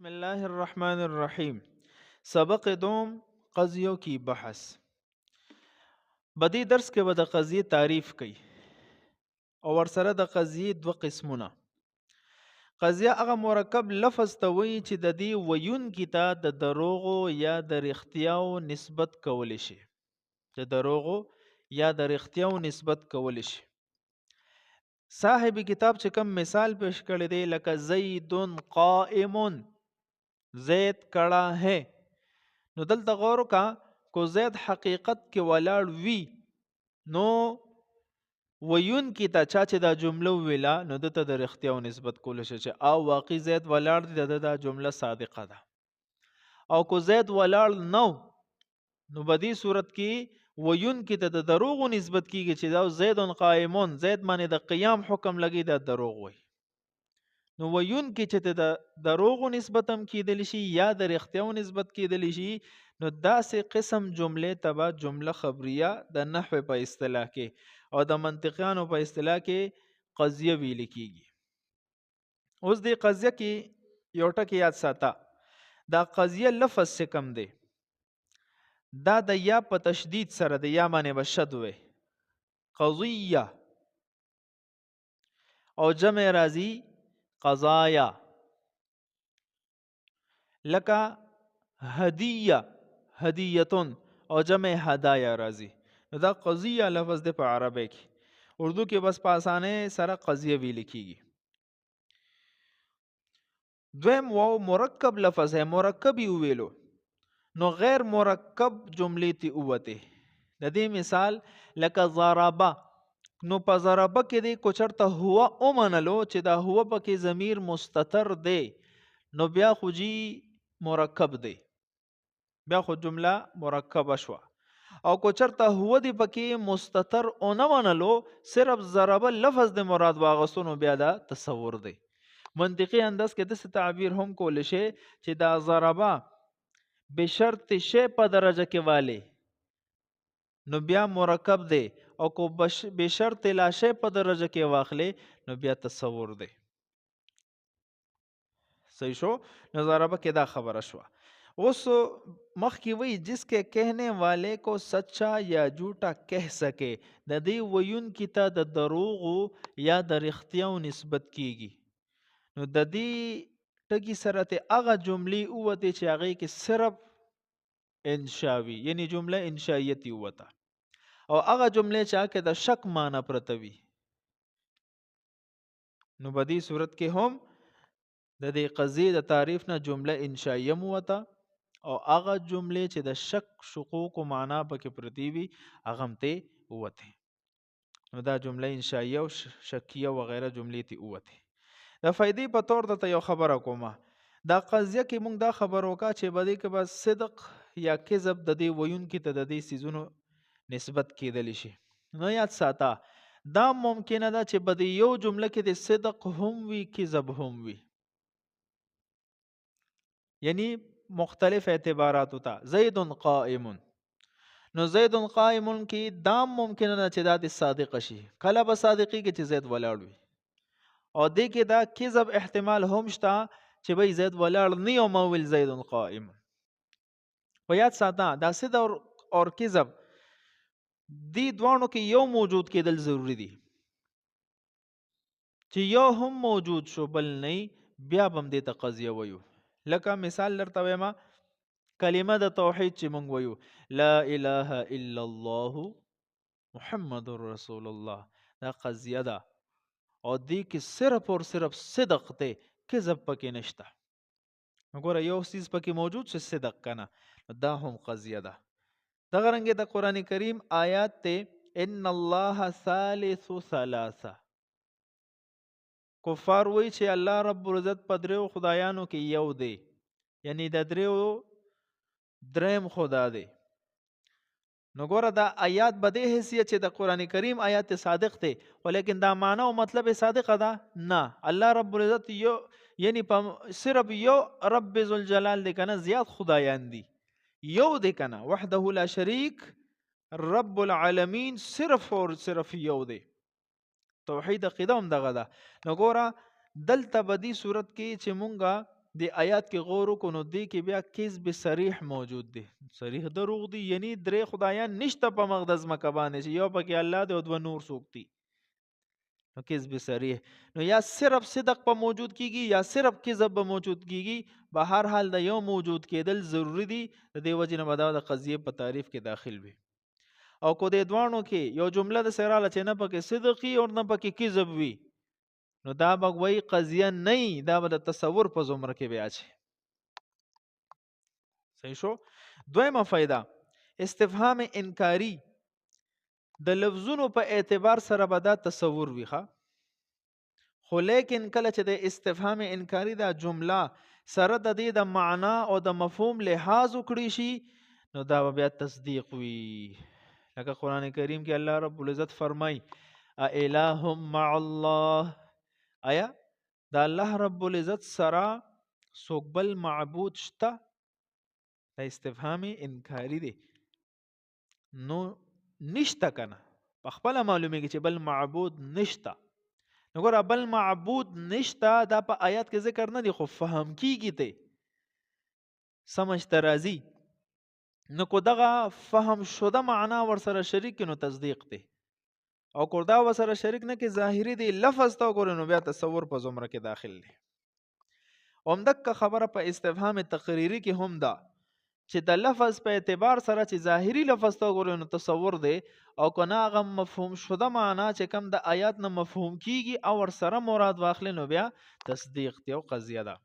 بسم الله الرحمن الرحیم. سبق دوم قضیو کی بحث. بدی درس کې به د قضیې تعریف کوي او ورسره د قضیې دوه قسمونه. قضیه هغه مرکب لفظ ته وایي چې د دې ویونکي ته د دروغو یا د رښتیاو نسبت کولی شي. د دروغو یا د رښتیاو نسبت کولی شي. صاحب کتاب چې کوم مثال پیش کړی دی لکه زید قائم، زید کڑا ہے. نو دلته غور کا کو زید حقیقت کې ولاړ وی نو ویون کی تا چا چې دا جمله ویلا نو دته د رښتیاو نسبت کول شي چې او واقعي زید ولاړ دی دا جمله صادقه ده. او کو زید ولاړ نو نو بدی صورت کې ویون کی ته د دروغ نسبت کیږي چې دا زید قائمون، زید باندې د قیام حکم لګي دا دروغ وي. نو ویون کې چې د دروغ نسبت هم کیدل شي یا د رښتیاو نسبت کیدل شي نو داسې قسم جملې تبا جمله خبریه د نحو په اصطلاح کې او د منطقیانو په اصطلاح کې قضیه ویل کیږي. اوس د قضیه کې یو ټکی یاد ساته، دا قضیه لفظ څه کم دی دا د یا په تشدید سره د یا باندې بشد وي قضیه او جمع راځي قضایا لکه هدیه هدیتون او جمع هدایا راځي. نو دا قضیه لفظ دی په عربی کې، اردو کې بس په اسانه سره قضیه ویل کیږي. دویم واو مرکب لفظ ہے، مرکب یې ویلو نو غیر مرکب جملې تی اوته. د دې مثال لکه ضربه، نو په ضربه کې دی کو چرته هو او منلو چې دا هو پکې ضمیر مستتر دی نو بیا خو جی مرکب دی، بیا خو جمله مرکبه شو. او کو چرته هو دی پکې مستتر او نه منلو صرف ضربه لفظ د مراد واغستو نو بیا دا تصور دی. منطقي انداز کې داسې تعبیر هم کول شي چې دا ضربه بشرط شی په درجه کې والی نو بیا مرکب دی او کو بشرط لا شی په درجه کې واخلي نو بیا تصور دی. صحیح شو؟ نو ضربه کې دا خبره شو. اوس مخکې وی جس کے کہنے والے کو سچا یا جھوٹا کہہ سکے د دې ویون کی ته د دروغو یا د رښتیاو نسبت کیږي. نو د دې ټکی سره ته هغه جملې اوته چې هغه کې صرف انشاوی یعنی جمله انشائیتی وته او هغه جملې چې هغه د شک معنی پرته وي نو په دې صورت کې هم د دې قضیې د تعریف نه جمله انشائیه مو وته او هغه جملې چې د شک شقوق او معنا پکې پرتی وي هغه هم ته وته. نو دا جمله انشائیه او شکیه و غیره جملې ته وته. د فائدې په تور ته یو خبره کومه، دا قضیه کې موږ دا خبر وکا چې بده کې بس صدق یا کذب د دې ویون کې ته د دې سيزونو نسبت کېدلی شي. نو یاد ساته دا ممکنه ده چې بده یو جمله کې د صدق هم وي کذب هم وي، یعنی مختلف اعتبارات ہوتا. زید قائم، نو زید قائم کې دا ممکنه ده چې دا د صادق شي، کله به صادقي کې چې زید ولاړ وي او دې کې دا کذب احتمال هم شته چې به زید ولاړ نه او مول زید قائم. و یاد ساته دا صدق اور کذب دی دوانو کې یو موجود کېدل ضروری دي، چې یو هم موجود شو بل نه بیا بم دې ته قضیه وایو. لکه مثال درته وایم کلمه د توحید چې مونږ وایو لا اله الا الله محمد رسول الله، دا قضیه ده او دې کې صرف اور صرف صدق ته کذب پکې نشته. وګوره یو چیز پکې موجود چې صدق کنه دا هم قضیه ده. دغه رنګه د قران کریم آیات ته ان الله ثالث ثلاثه، کفار وی چې الله رب العزت په دریو خدایانو کې یو دی، یعنی د دریو دریم خدا دی. نو ګوره دا آیات به د حیثیت چې د قران کریم آیات صادق دی ولیکن دا معنی او مطلب صادق ده نه. الله رب العزت یو یعنی صرف یو رب ذوالجلال دی کنه، زیات خدایان دي، یو دی کنه وحده لا شریک رب العالمین صرف اور صرف یو دی. توحید عقیده هم دغه ده. نو ګوره دلته بدی صورت کې چې مونږه دی آیات کې غور وکړو نو دی کې بیا کذب صریح موجود دی. صریح دروغ دی، یعنی درې خدایان نشته په مقدس مکه باندې چې یو پکې الله دی او دوه نور څوک دي. نو کذب صریح نو یا صرف صدق په موجود کیږي یا صرف کذب په موجود کیږي، به هر حال د یو موجود کېدل ضروری دي. د دې وجې نه به دا د قضیې په تعریف کې داخل وي. او کو دې دوانو کې یو جمله د سراله چې نه پکې صدقي او نه پکې کذب وي، نو دا به وایي قضیه نه وي، دا به د تصور په زمره کې بیا اچي. صحیح شو. دویمه فایده استفهام انکاری، د لفظونو په اعتبار سره به دا تصور وي ښه، خو لیکن کله چې د استفهام انکاری دا جمله سره د دې د معنا او د مفهوم لحاظ وکړي شي، نو دا به بیا تصدیق وي. لکه قرآن کریم کې الله رب العزت فرمای اِلَٰهٌ مع الله، آیا دا الله رب العزت سره څوک بل معبود شته؟ دا استفهام انکاری دی. نو نشته کنه، په خپله معلومیږي چې بل معبود نشته. نو ګوره بل معبود نشته دا په آیات کې ذکر نه دی، خو فهم کیږي ته سمجھ ته راځي. نو کو دغه فهم شده معنا ورسره شریک نو تصدیق دی، او کو دا ورسره شریک نه کې ظاهری دی لفظ ته وګورئ نو بیا تصور په زمره کې داخل دی. همدغه خبره په استفهام تقریری کې هم ده چې د لفظ په اعتبار سره چې ظاهری لفظ ته وګورئ نو تصور دی، او کنه هغه مفهوم شده معنا چې کم د آیات نه مفهوم کیږي او ورسره مراد واخلي نو بیا تصدیق دی او قضیه ده.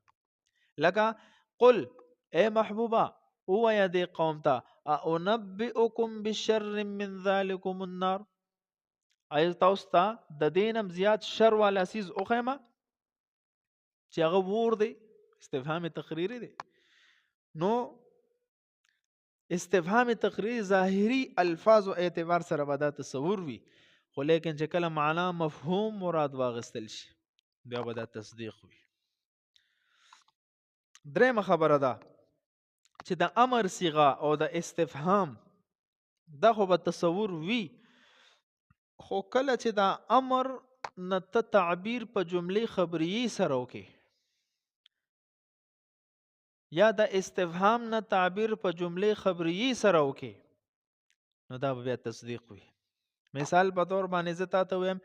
لکه قل اے محبوبه ووایه دې قوم ته اُنبئکم بشر من ذلکم النار، آیا تاسو ته د دې نه زیات شر والا څیز وښیمه چې هغه اور دی. استفهام تقریری دی. نو استفهام تقریری ظاهری الفاظ او اعتبار سره به دا تصور وي، خو لیکن چې کله معنا مفهوم مراد واغستل شي بیا به دا تصدیق وي. درېمه خبره ده چې د امر صیغه او د استفهام دا خو به تصور وي، خو کله چې دا امر نه ته تعبیر په جملې خبریه سره وکې یا د استفهام نه تعبیر په جملې خبریه سره وکې نو دا به بیا تصدیق وي. مثال په طور باندې زه تاته ویم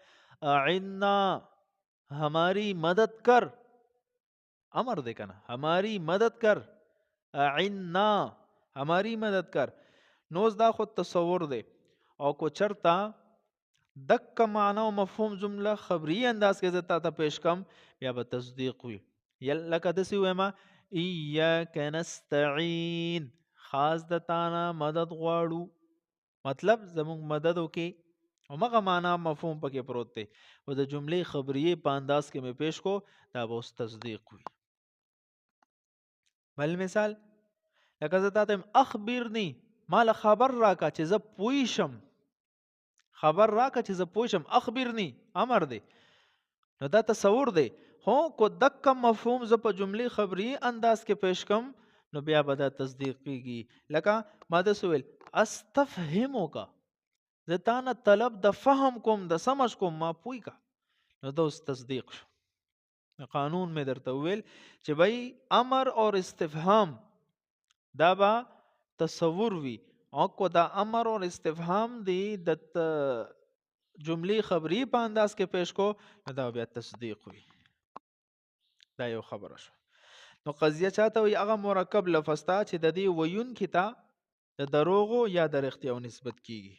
اعنا ہماری مدد کر، امر دی کنه، ہماری مدد کر، اعنا ہماری مدد کر. نوز دا خود تصور دی، او کو چرتا دک معنا او مفهوم جمله خبری انداز کې زتا ته پیش کم بیا به تصدیق وي. لکه دسی ویما ایاک نستعین، خاص د تانا مدد غواړو، مطلب زمونږ مدد وکي، او مغه معنا مفهوم پکې پروت دی، او د جملې خبریه په انداز کې مې پیش کو دا به اوس تصدیق وي. بل مثال لکه زه تاته اخبرنی، مال خبر راکا چې زه پوه شم، خبر راکا چې زه پوه شم، اخبرنی امر دی. نو دا تصور دی، هو کو دک مفهوم زه په جملې خبری انداز کې پیش کم نو بیا به دا تصدیق کیږي. لکه ما د سویل استفهموکا، زه تانه طلب د فهم کوم د سمج کوم ما پوی کا، نو دا اوس تصدیق شو. قانون میں درته ویل چې بھائی امر اور استفهام دا با تصور وی، او کو دا امر اور استفهام دی د جملې خبری په انداز کې پیش کو دا بیا تصدیق وی. دا یو خبره شو. نو قضیه چاته وی هغه مرکب لفظ تا چې د دې ویون کتا د دروغو یا د رښتیاو نسبت کیږي.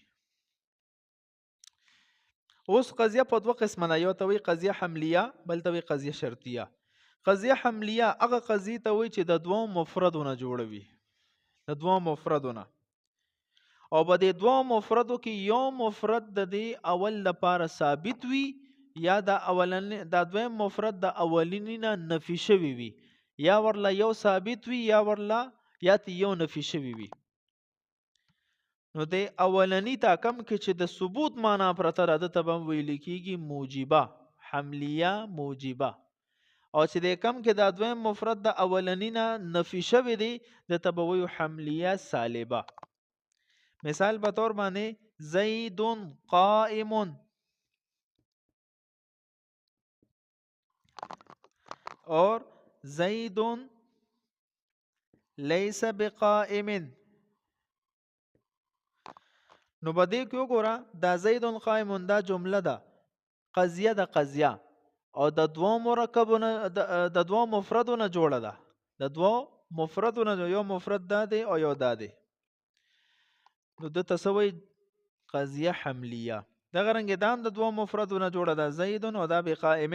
اوس قضیه په دوه قسمه نه، یو ته وی قضیه حملیه، بل ته وی قضیه شرطیه. قضیه حملیه هغه قضیه ته وی چې د دوه مفردونه جوړوي، د دوه مفردونه، او په دې دوه مفردو کې یو مفرد د دې اول لپاره ثابت وي یا د اولن د دویم مفرد د اولینی نه نفي شوی وي، یا ورله یو ثابت وي یا ورله یا یو نفي شوی وي. نو د اولنی تا کم کې چې د ثبوت معنا پرته را ده ته به ویل کېږي موجبه، حملیه موجبه، او چې د کم کې د دویم مفرد د اولنی نه نفي شوی دی د ته به ویو حملیه سالبه. مثال په طور باندې زید قائم، اور زید لیس بقائم. نو بدې کې وګوره دا زید قائم دا جمله ده، قضیه د قضیه او د دوو مرکبونه د دوو مفردونه جوړه ده. د دوو مفردونه یو مفرد دا دی او یو دا دی. نو د تسوی قضیه حملیه دغه رنګ دا هم د دوو مفردونه جوړه ده، زید او دا بقائم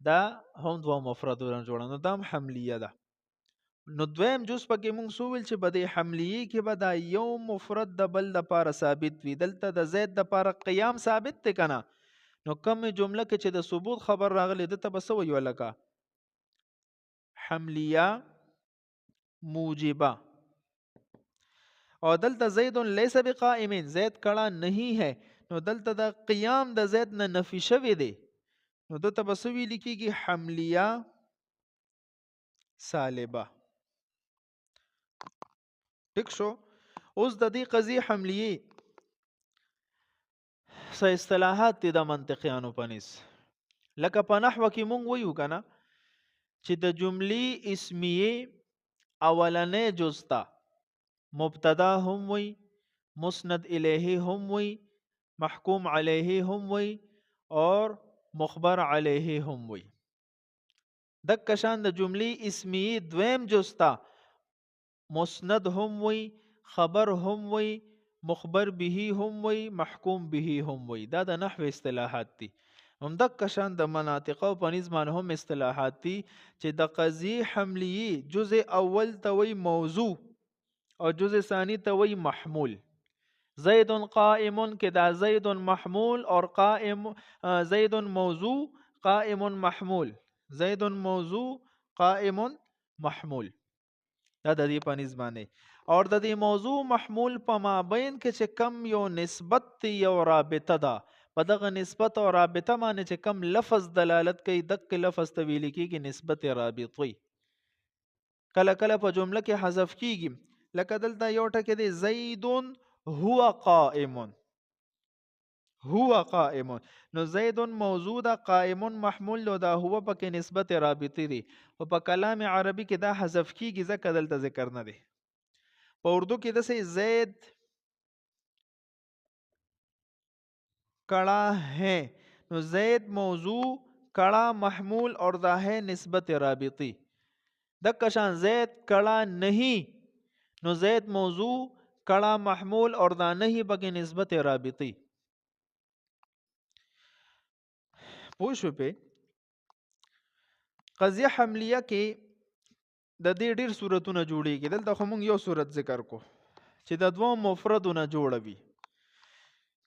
دا هم دوو مفردونه جوړه، نو دا هم حملیه ده. نو دویم جز پکې مونږ سو ویل چې په دې حملیه کې به دا یو مفرد د بل دپاره ثابت وي. دلته د زید دپاره قیام ثابت دی که نه؟ نو کوم جمله کې چې د ثبوت خبر راغلی دته به څه ویو لکه حملیه موجبه. اور دلتا زید لیس بقائمین زید کڑا نہیں ہے، نو دلتا دا قیام دا زید نه نفی شوی دی، نو دلتا بسوی لکی گی حملیه سالبه. ٹک شو؟ اوس د دې قضیه حملیه څه اصطلاحات دي د منطقیانو په نس، لکه په نحوه کې مونږ ویو کنه چې د جملې اسمیه اولنې جز ته مبتدا هم وی، مسند الیه هم وی، محکوم علیه هم وی اور مخبر علیه هم وی. دک شان د جملې اسمیه دویم جز ته مسند هم وی، خبر هم وی، مخبر به هم وی، محکوم به هم وی. دا د نحو اصطلاحات دي. هم دک شان د مناطق او په نظم هم اصطلاحات دي چې د قضیه حملیه جزء اول ته وی موضوع او جزء ثانی ته وی محمول. زید قائم که دا زید محمول اور قائم زید موضوع قائم محمول، زید موضوع قائم محمول. دا د دې په نسبانه اور د دې موضوع محمول په مابین کې چې کم یو نسبت یو رابطه ده، په دغه نسبت او رابطه باندې چې کم لفظ دلالت کوي دغه لفظ ته ویل کېږي نسبت رابطي. کله کله په جمله کې حذف کېږي، لکه دلته یو ټکی دی زید هو قائم، هو قائم، نو زید موضوع ده قائم محمول ده، دا هو پکې نسبت رابطي دی. او په کلام عربي کې دا حذف کیږي ځکه دلته ذکر نه دی. په اردو کې داسې زید کڑا ہے، نو زید موضوع کڑا محمول اور دا ہے نسبت رابطی. دکا شان زید کڑا نہیں، نو زید موضوع کڑا محمول اور دا نہیں بکی نسبت رابطی. پوښو په قضیه حملیه کې د دې ډیر صورتونه جوړیږي. دلته خو موږ یو صورت ذکر کو چې د دوه مفردونه جوړوي.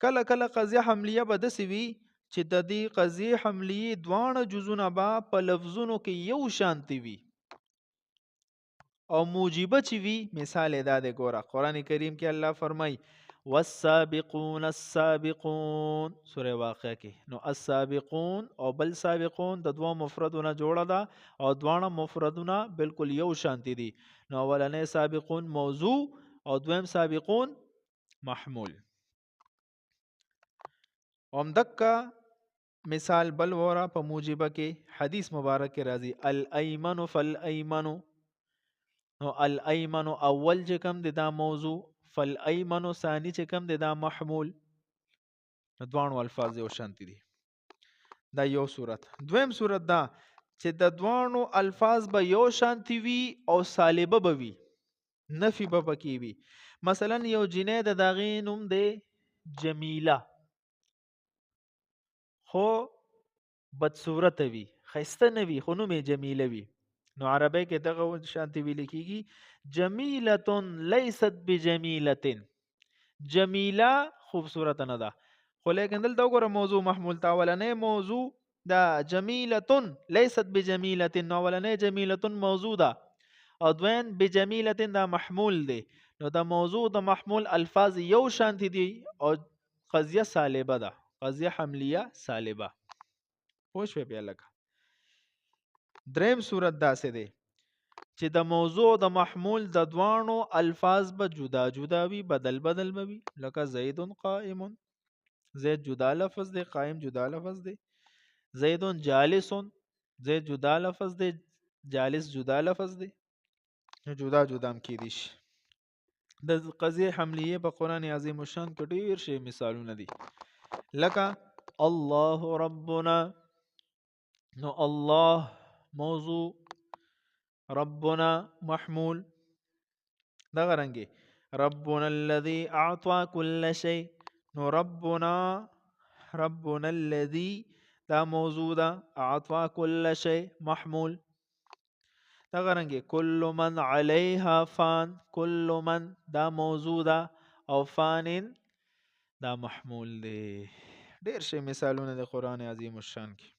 کله کله قضیه حملیه به داسې وي چې د دې قضیه حملیه دواړه جزونه به په لفظونو کې یو شانتي وي او موجبه چې وي. مثال دا دی ګوره قرآن کریم کې الله فرمای والسابقون السابقون سوره واقعه کې، نو السابقون او بل سابقون د دوه مفردونه جوړه ده او دواړه مفردونه بالکل یو شانتي دي. نو اولنې سابقون موضوع او دویم سابقون محمول. اومدکا مثال بل ورا په موجبه کې حدیث مبارک کې راځي الایمن فالایمن، نو الایمن اول چې کوم دی دا موضوع، فالایمن ثانی چې کوم دی دا محمول. نو دوانو الفاظ یو شانتي دي. دا یو صورت. دویم صورت دا چې د دوانو الفاظ به یو شانتي وي او سالبه به وي، نفي به پکې وي. مثلا یو جنې د داغې نوم دی جمیله، خو بدصورت وي، خسته نه وي، خو نوم یې جمیله وي. نو عربی کې دغه شانتي ویل کېږي جمیلة لیست بجمیلة. جمیله خوبصورت نه ده، خو لیکن دلته وګوره موضوع محمول ته اولنې موضوع دا جمیلة لیست بجمیلة، نو اولنې جمیلة موضوع ده او دوین بجمیلة دا محمول دی. نو دا موضوع د محمول الفاظ یو شانتي دي او قضیه سالبه ده، قضیه حملیه سالبه. پوه شوې بیا لکه. دریم صورت داسې دی چې د موضوع د محمول د دوانو الفاظ به جدا جدا وي، بدل بدل به وي. لکه زید قائم، زید جدا لفظ دی، قائم جدا لفظ دی. زید جالس، زید جدا لفظ دی، جالس جدا لفظ دی، نو جدا جدا هم کیدی شي. د قضیه حملیه په قرآن عظیم الشان کې ډیر شی مثالونه دي، لکه الله ربنا، نو الله موضوع، ربنا محمول. دغه رنګې ربنا الذي اعطى كل شيء، نو ربنا الذي دا موضوع ده، اعطى كل شيء محمول. دغه رنګې كل من عليها فان، كل من دا موضوع ده او فان دا محمول دی. ډیر شي مثالونه د قرآن عظیم الشان کې.